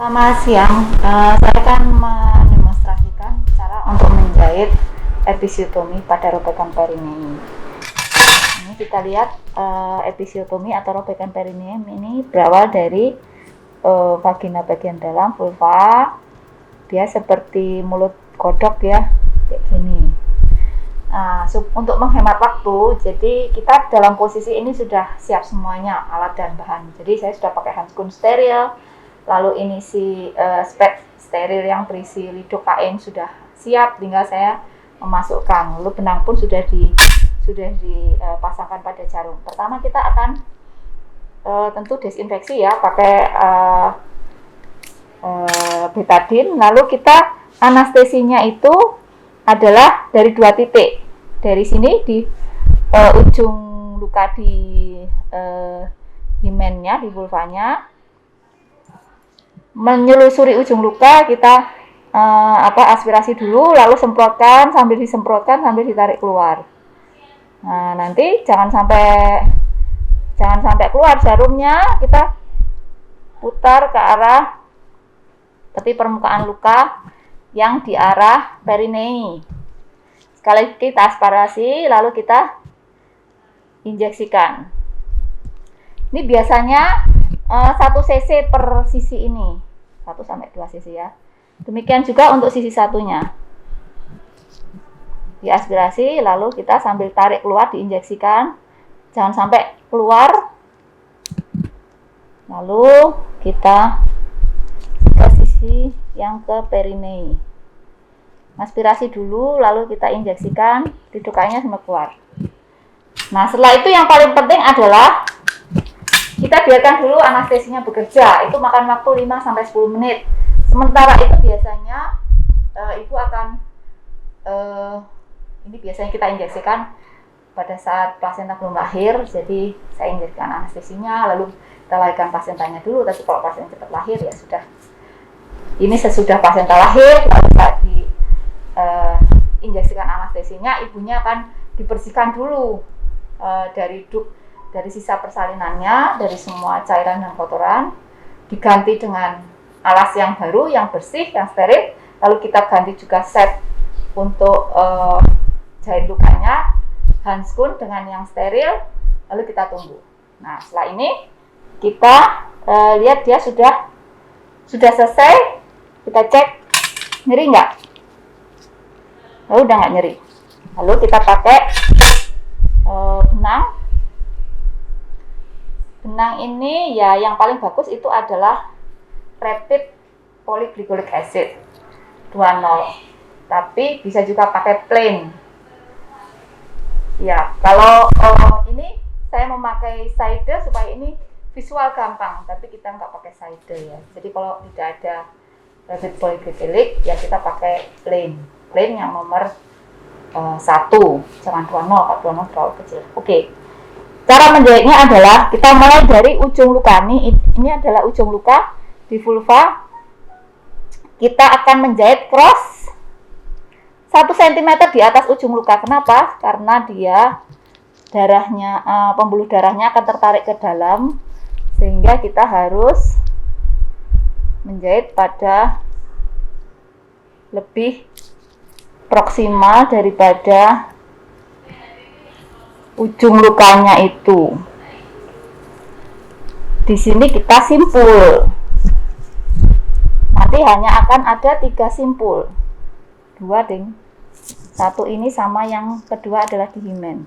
Selamat siang, saya akan mendemonstrasikan cara untuk menjahit episiotomi pada robekan perineum. Ini kita lihat episiotomi atau robekan perineum ini berawal dari vagina bagian dalam vulva. Dia seperti mulut kodok ya, kayak gini. Untuk menghemat waktu, jadi kita dalam posisi ini sudah siap semuanya alat dan bahan. Jadi saya sudah pakai handskun steril. Lalu ini spek steril yang berisi lidocaine sudah siap, tinggal saya memasukkan. Lalu benang pun sudah dipasangkan pada jarum. Pertama kita akan tentu desinfeksi ya, pakai betadine. Lalu kita anestesinya itu adalah dari 2 titik. Dari sini di ujung luka di himennya, di vulvanya, menyelusuri ujung luka, kita aspirasi dulu, lalu semprotkan, sambil ditarik keluar. Nah, nanti jangan sampai keluar jarumnya, kita putar ke arah tepi permukaan luka yang di arah perineum. Sekali kita aspirasi, lalu kita injeksikan. Ini biasanya 1 cc per sisi ini, 1 sampai 2 cc ya. Demikian juga untuk sisi satunya. Diaspirasi, lalu kita sambil tarik keluar, diinjeksikan. Jangan sampai keluar. Lalu kita ke sisi yang ke perineum. Aspirasi dulu, lalu kita injeksikan, lidocaine sampai keluar. Nah, setelah itu yang paling penting adalah kita biarkan dulu anestesinya bekerja. Itu makan waktu 5-10 menit. Sementara itu biasanya ibu akan ini biasanya kita injeksikan pada saat plasenta belum lahir. Jadi saya injeksikan anestesinya, lalu kita lahirkan plasentanya dulu. Tapi kalau pasien cepat lahir ya sudah. Ini sesudah plasenta lahir, lalu saat diinjeksikan anestesinya, ibunya akan dibersihkan dulu dari sisa persalinannya, dari semua cairan dan kotoran, diganti dengan alas yang baru, yang bersih, yang steril. Lalu kita ganti juga set untuk jahit lukanya, handskun dengan yang steril, lalu kita tunggu. Nah, setelah ini kita lihat dia sudah selesai. Kita cek, nyeri nggak? Lalu udah nggak nyeri. Lalu kita pakai benang ini ya, yang paling bagus itu adalah rapid polyglycolic acid 2,0. Tapi bisa juga pakai plain. Ya, kalau ini saya memakai side supaya ini visual gampang, tapi kita nggak pakai side ya. Jadi kalau tidak ada rapid polyglycolic ya kita pakai plain yang nomor 1, jangan 2,0, kalau 2,0 terlalu kecil. Oke. Cara menjahitnya adalah kita mulai dari ujung luka. Ini adalah ujung luka di vulva. Kita akan menjahit cross 1 cm di atas ujung luka. Kenapa? Karena dia pembuluh darahnya akan tertarik ke dalam, sehingga kita harus menjahit pada lebih proksimal daripada ujung lukanya itu. Di sini kita simpul. Nanti hanya akan ada 3 simpul. 2 ding. 1 ini sama yang kedua adalah di himen.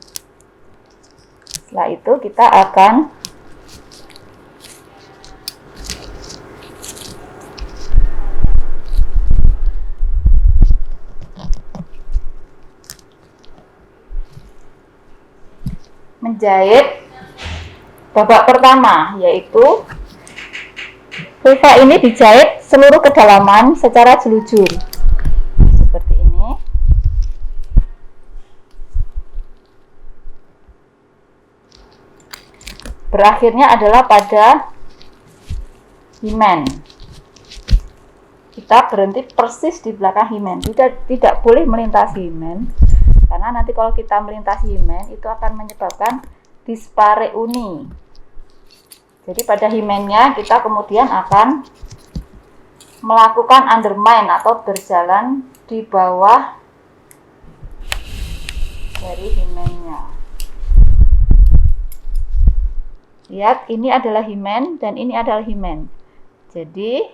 Setelah itu kita akan menjahit babak pertama, yaitu vulva ini dijahit seluruh kedalaman secara jelujur seperti ini. Berakhirnya adalah pada himen. Kita berhenti persis di belakang himen, tidak boleh melintasi himen. Karena nanti kalau kita melintasi himen itu akan menyebabkan dispareuni. Jadi pada himennya kita kemudian akan melakukan undermine atau berjalan di bawah dari himennya. Lihat, ini adalah himen dan ini adalah himen. Jadi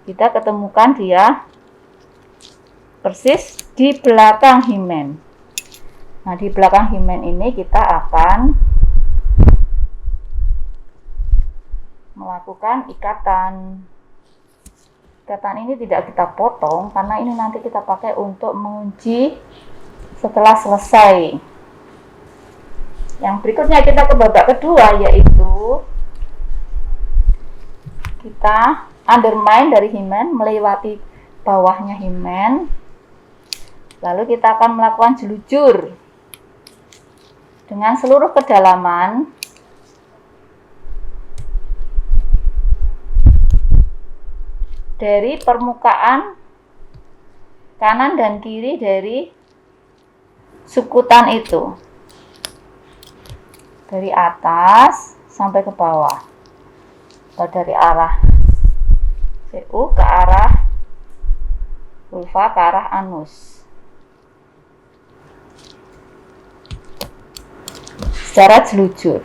kita ketemukan dia persis di belakang himen. Nah, di belakang himen ini kita akan melakukan ikatan. Ikatan ini tidak kita potong karena ini nanti kita pakai untuk mengunci setelah selesai. Yang berikutnya kita ke babak kedua, yaitu kita undermine dari himen melewati bawahnya himen. Lalu kita akan melakukan jelujur dengan seluruh kedalaman dari permukaan kanan dan kiri dari sukutan itu, dari atas sampai ke bawah, atau dari arah CU ke arah vulva ke arah anus secara jelujur.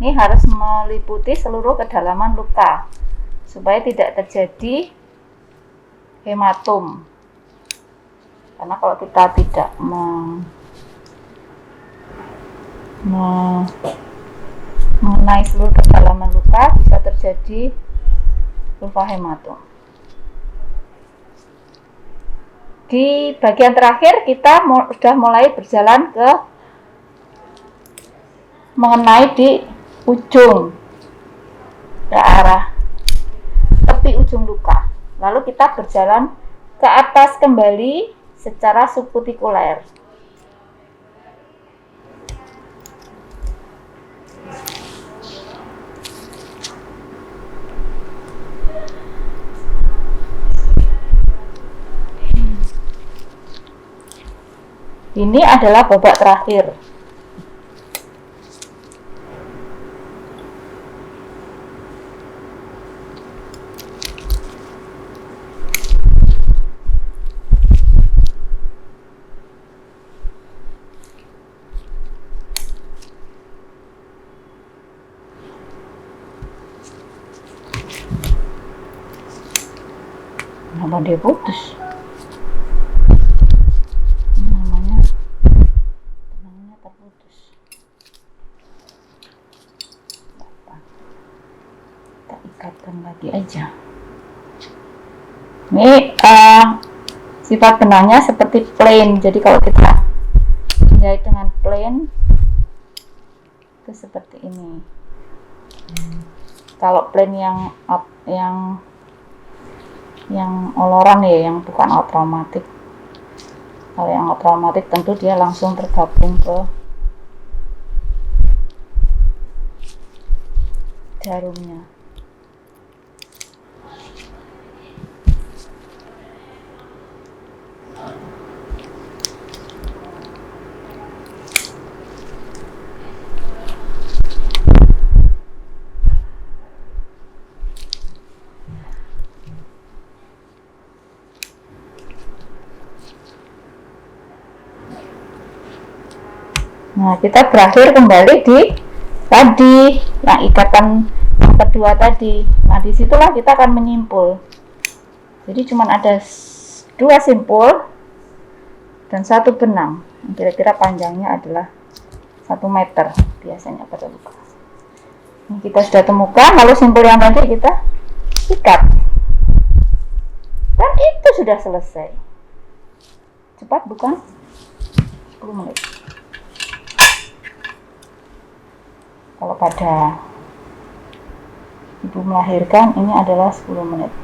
Ini harus meliputi seluruh kedalaman luka supaya tidak terjadi hematom. Karena kalau kita tidak mengenai seluruh kedalaman luka, bisa terjadi vulva hematom. Di bagian terakhir kita sudah mulai berjalan ke mengenai di ujung ke arah tepi ujung luka. Lalu kita berjalan ke atas kembali secara subkutikuler. Ini adalah babak terakhir. Kenapa dia putus? Namanya terputus. Kita ikatkan lagi aja. Ini sifat benangnya seperti plain. Jadi kalau kita jahit dengan plain itu seperti ini. Kalau plain yang oloran ya, yang bukan otomatik. Kalau yang otomatik tentu dia langsung tergabung ke jarumnya. Nah, kita berakhir kembali di tadi, yang ikatan yang kedua tadi. Nah, disitulah kita akan menyimpul. Jadi cuma ada 2 simpul dan 1 benang. Kira-kira panjangnya adalah 1 meter biasanya pada luka. Ini kita sudah temukan, lalu simpul yang tadi kita ikat. Dan itu sudah selesai. Cepat bukan? 10 menit. Kalau pada ibu melahirkan, ini adalah 10 menit.